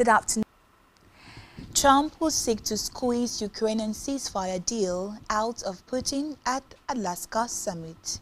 Good afternoon. Trump will seek to squeeze Ukrainian ceasefire deal out of Putin at Alaska summit.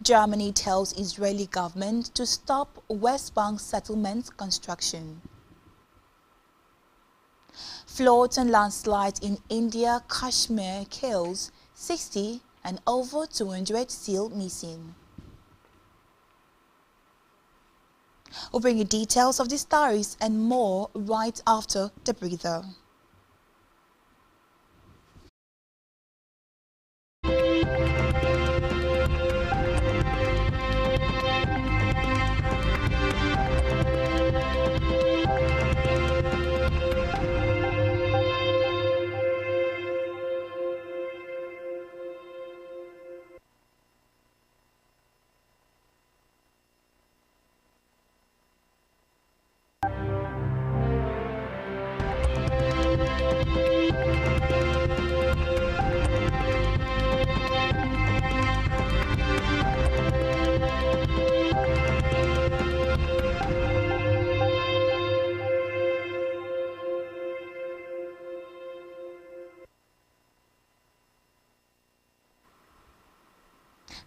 Germany tells Israeli government to stop West Bank settlement construction. Floods and landslides in India, Kashmir kills 60 and over 200 still missing. We'll bring you details of the stories and more right after the breather.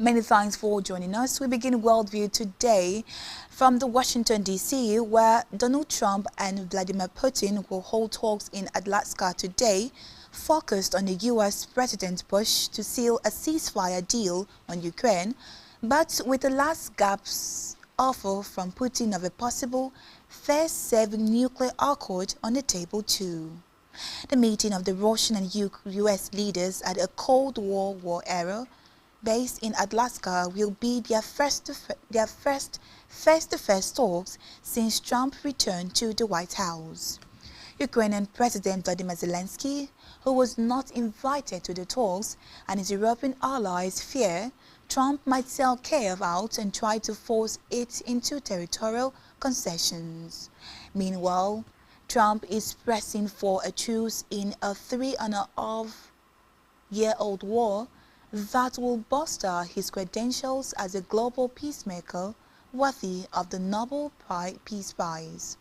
Many thanks for joining us. We begin Worldview today from the Washington, D.C., where Donald Trump and Vladimir Putin will hold talks in Alaska today, focused on the U.S. President Bush to seal a ceasefire deal on Ukraine, but with the last gasp offer from Putin of a possible fair-saving nuclear accord on the table too. The meeting of the Russian and U.S. leaders at a Cold War era based in Alaska will be their first face-to-face talks since Trump returned to the White House. Ukrainian President Vladimir Zelensky, who was not invited to the talks, and his European allies fear Trump might sell Kiev out and try to force it into territorial concessions. Meanwhile, Trump is pressing for a truce in a 3.5-year-old war that will bolster his credentials as a global peacemaker worthy of the Nobel Peace Prize.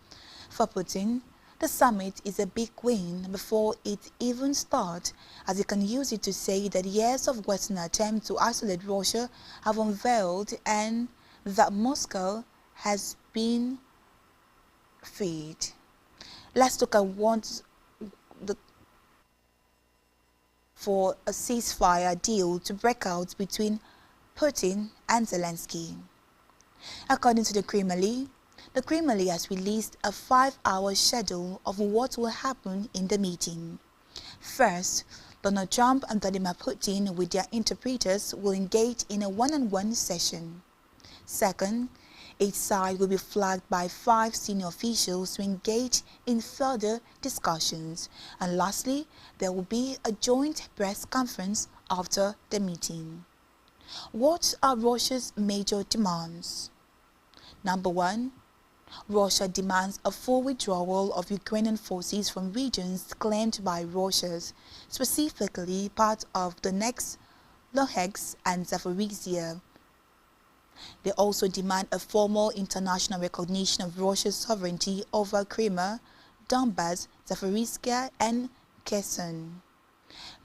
For Putin, the summit is a big win before it even starts, as he can use it to say that years of Western attempts to isolate Russia have unveiled and that Moscow has been freed. Let's look at what for a ceasefire deal to break out between Putin and Zelensky. According to the Kremlin has released a 5-hour schedule of what will happen in the meeting. First, Donald Trump and Vladimir Putin with their interpreters will engage in a one-on-one session. Second, each side will be flagged by 5 senior officials to engage in further discussions. And lastly, there will be a joint press conference after the meeting. What are Russia's major demands? Number 1. Russia demands a full withdrawal of Ukrainian forces from regions claimed by Russia, specifically part of Donetsk, Luhansk, and Zaporizhzhia. They also demand a formal international recognition of Russia's sovereignty over Crimea, Donbas, Zaporizhzhia, and Kherson.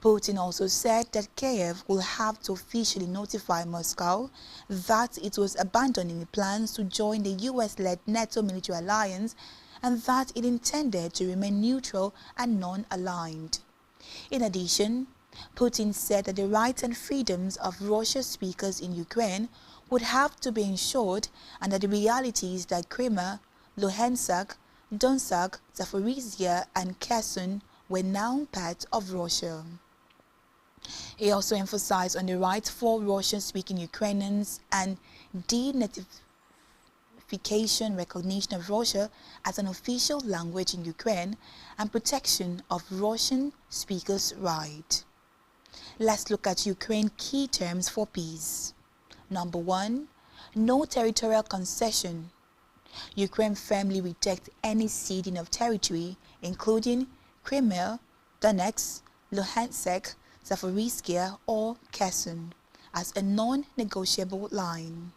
Putin also said that Kiev will have to officially notify Moscow that it was abandoning plans to join the US-led NATO military alliance and that it intended to remain neutral and non-aligned. In addition, Putin said that the rights and freedoms of Russian speakers in Ukraine would have to be ensured and that the reality is that Crimea, Luhansk, Donetsk, Zaporizhzhia, and Kherson were now part of Russia. He also emphasized on the right for Russian-speaking Ukrainians and denatification recognition of Russia as an official language in Ukraine and protection of Russian speakers' rights. Let's look at Ukraine's key terms for peace. Number 1. No territorial concession. Ukraine firmly rejects any ceding of territory, including Crimea, Donetsk, Luhansk, Zaporizhzhia, or Kherson, as a non-negotiable line.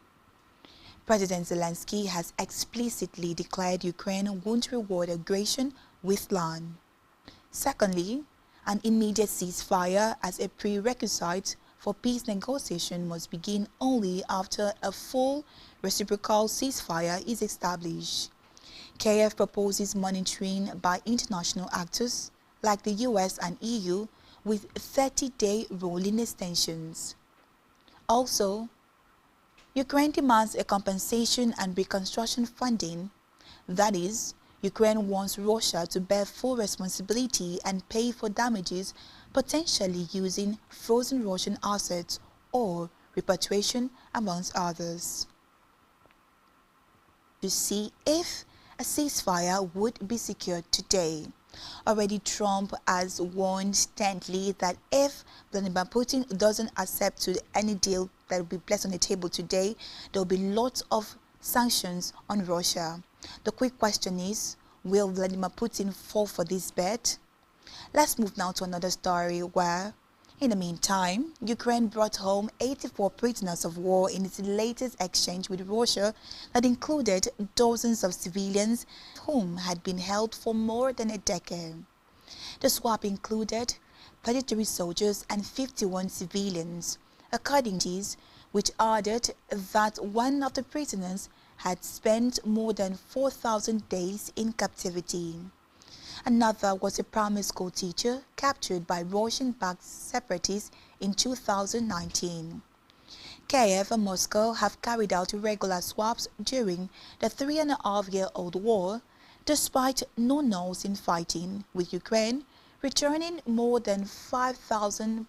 President Zelensky has explicitly declared Ukraine won't reward aggression with land. Secondly, an immediate ceasefire as a prerequisite for peace negotiation must begin only after a full reciprocal ceasefire is established. Kiev proposes monitoring by international actors like the US and EU with 30-day rolling extensions. Also, Ukraine demands a compensation and reconstruction funding. That is, Ukraine wants Russia to bear full responsibility and pay for damages, potentially using frozen Russian assets or repatriation, amongst others. To see if a ceasefire would be secured today. Already Trump has warned sternly that if Vladimir Putin doesn't accept to any deal that will be placed on the table today, there will be lots of sanctions on Russia. The quick question is, will Vladimir Putin fall for this bet? Let's move now to another story where, in the meantime, Ukraine brought home 84 prisoners of war in its latest exchange with Russia that included dozens of civilians whom had been held for more than a decade. The swap included 33 soldiers and 51 civilians, according to these, which added that one of the prisoners had spent more than 4,000 days in captivity. Another was a primary school teacher captured by Russian-backed separatists in 2019. Kiev and Moscow have carried out regular swaps during the 3.5-year-old war, despite no nulls in fighting, with Ukraine returning more than 5,000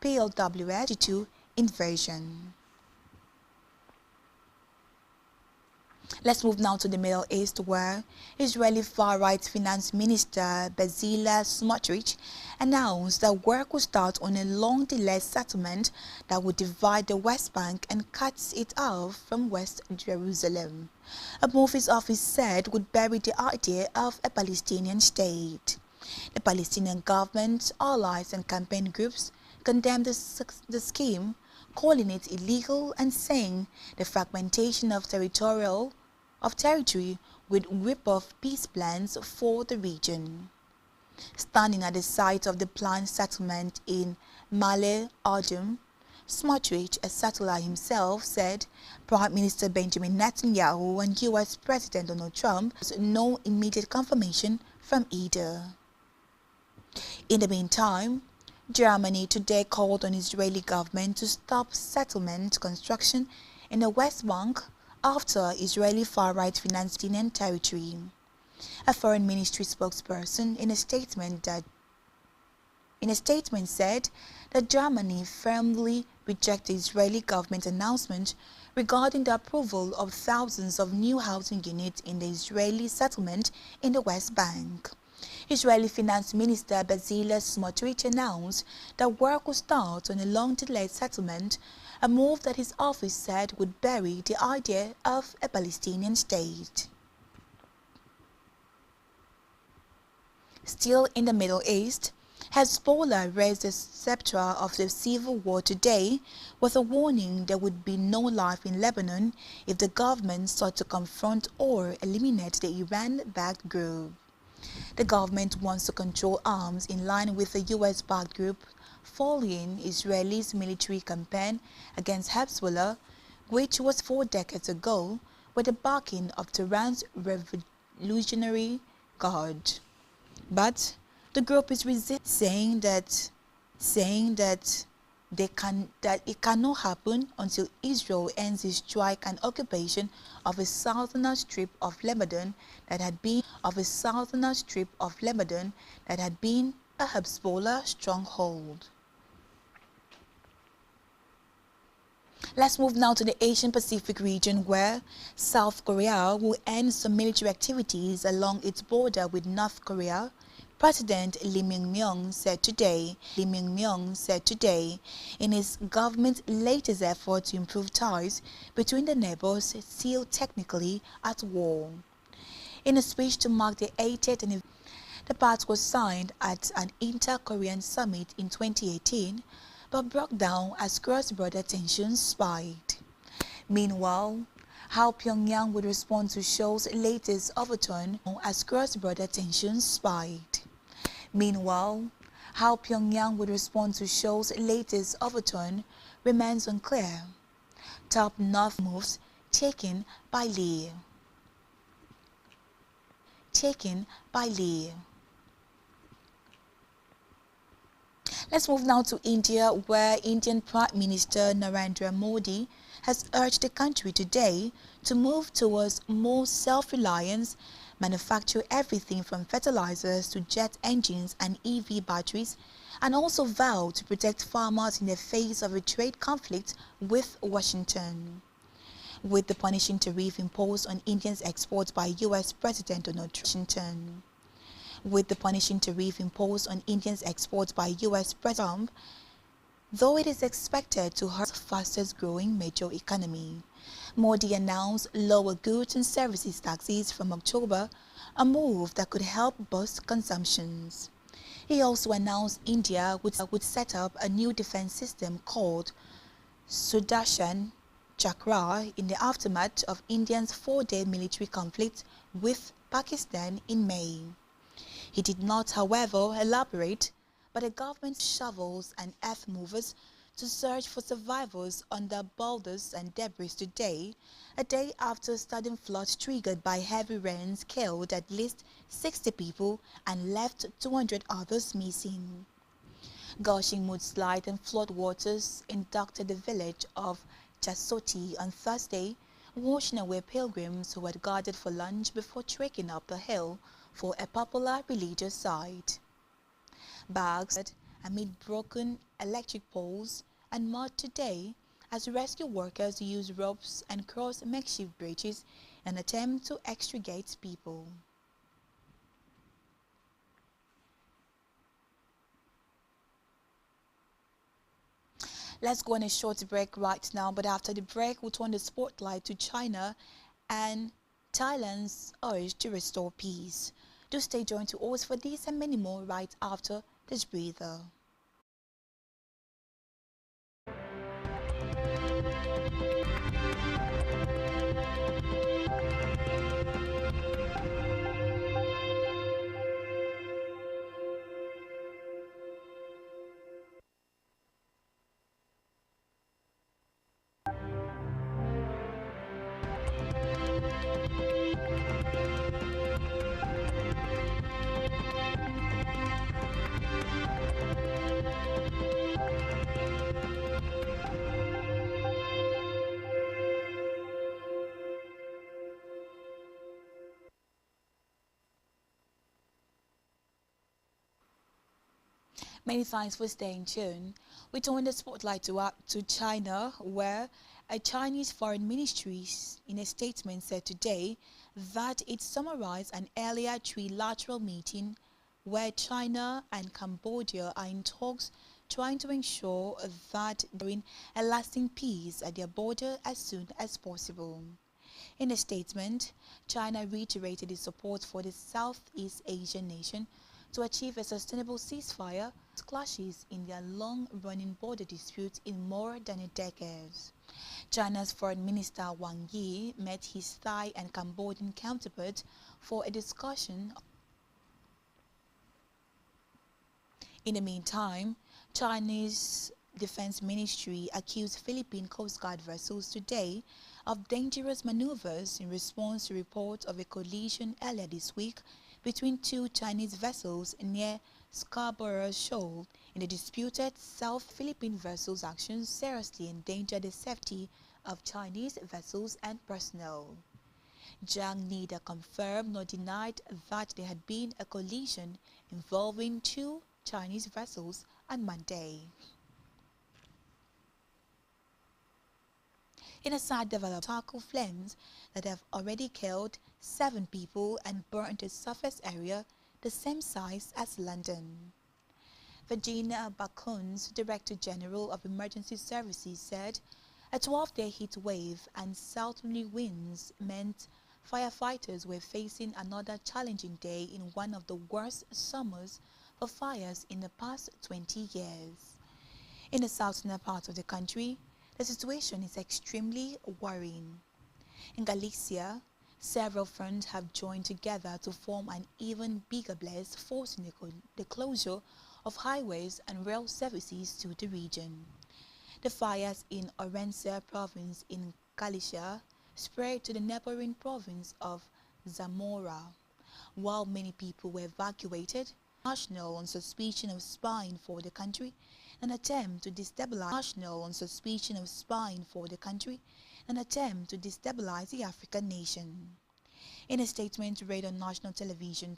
PLWs to invasion. Let's move now to the Middle East, where Israeli far-right finance minister Bezalel Smotrich announced that work will start on a long-delayed settlement that would divide the West Bank and cut it off from West Jerusalem. A move his office said would bury the idea of a Palestinian state. The Palestinian government, allies and campaign groups condemned the scheme, calling it illegal and saying the fragmentation of territory would rip off peace plans for the region. Standing at the site of the planned settlement in Male Adum, Smotrich, a settler himself, said Prime Minister Benjamin Netanyahu and US President Donald Trump has no immediate confirmation from either. In the meantime, Germany today called on Israeli government to stop settlement construction in the West Bank after Israeli far-right financed Palestinian territory. A foreign ministry spokesperson in a statement said that Germany firmly rejects the Israeli government announcement regarding the approval of thousands of new housing units in the Israeli settlement in the West Bank. Israeli Finance Minister Bezalel Smotrich announced that work will start on a long-delayed settlement, a move that his office said would bury the idea of a Palestinian state. Still in the Middle East, Hezbollah raised the scepter of the civil war today with a warning there would be no life in Lebanon if the government sought to confront or eliminate the Iran-backed group. The government wants to control arms in line with the US-backed group following Israel's military campaign against Hezbollah, which was 4 decades ago, with the backing of Tehran's Revolutionary Guard. But the group is saying that it cannot happen until Israel ends its strike and occupation of a southern strip of Lebanon that had been a Hezbollah stronghold. Let's move now to the Asian Pacific region, where South Korea will end some military activities along its border with North Korea. President Lee Myung-myung said today in his government's latest effort to improve ties between the neighbors still technically at war. In a speech to mark the 80th anniversary, the pact was signed at an inter-Korean summit in 2018, but broke down as cross-border tensions spiked. Meanwhile, How Pyongyang would respond to Seoul's latest overturn as cross-border tensions spiked. Meanwhile, how Pyongyang would respond to Seoul's latest overturn remains unclear. Top North moves taken by Lee. Let's move now to India, where Indian Prime Minister Narendra Modi has urged the country today to move towards more self-reliance, manufacture everything from fertilizers to jet engines and EV batteries, and also vow to protect farmers in the face of a trade conflict with Washington. With the punishing tariff imposed on India's exports by U.S. President Donald Trump. With the punishing tariff imposed on India's exports by U.S. President Trump, though it is expected to hurt the fastest growing major economy. Modi announced lower goods and services taxes from October, a move that could help boost consumptions. He also announced India would set up a new defense system called Sudarshan Chakra in the aftermath of India's four-day military conflict with Pakistan in May. He did not, however, elaborate, but the government shovels and earth movers to search for survivors under boulders and debris today, a day after sudden floods triggered by heavy rains killed at least 60 people and left 200 others missing. Gushing mudslide and floodwaters inducted the village of Jasoti on Thursday, washing away pilgrims who had gathered for lunch before trekking up the hill for a popular religious site. Bags amid broken electric poles and mud today as rescue workers use ropes and cross makeshift bridges in an attempt to extricate people. Let's go on a short break right now, but after the break, we'll turn the spotlight to China and Thailand's urge to restore peace. Do stay joined to us for this and many more right after this breather. Many thanks for staying tuned. We turn the spotlight to China, where a Chinese foreign ministry in a statement said today that it summarized an earlier trilateral meeting where China and Cambodia are in talks trying to ensure that there is a lasting peace at their border as soon as possible. In a statement, China reiterated its support for the Southeast Asian nation to achieve a sustainable ceasefire clashes in their long-running border dispute in more than a decade. China's Foreign Minister Wang Yi met his Thai and Cambodian counterpart for a discussion. In the meantime, Chinese Defense Ministry accused Philippine Coast Guard vessels today of dangerous maneuvers in response to reports of a collision earlier this week between two Chinese vessels near Scarborough Shoal. In the disputed South Philippine vessels' actions seriously endangered the safety of Chinese vessels and personnel. Jiang neither confirmed nor denied that there had been a collision involving two Chinese vessels on Monday. In a sad development, charcoal flames that have already killed 7 people and burnt a surface area the same size as London. Virginia Bakuns, Director General of Emergency Services, said a 12-day heat wave and southerly winds meant firefighters were facing another challenging day in one of the worst summers for fires in the past 20 years. In the southern part of the country, the situation is extremely worrying. In Galicia, several fronts have joined together to form an even bigger blast, forcing the closure of highways and rail services to the region. The fires in Orense province in Galicia spread to the neighboring province of Zamora, while many people were evacuated. National on suspicion of spying for the country, an attempt to destabilize the African nation. In a statement read on national television,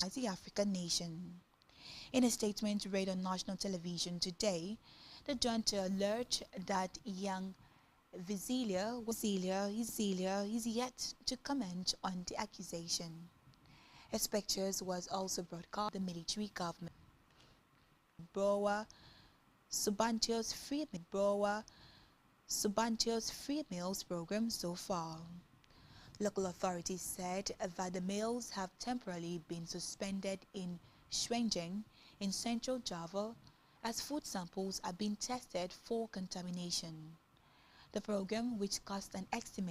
today, the junta alleged that young Vizilia is yet to comment on the accusation. Its pictures was also broadcast by the military government. Broa Subantios free meals program so far. Local authorities said that the meals have temporarily been suspended in Swenjeng in central Java as food samples are being tested for contamination. The program, which cost an estimated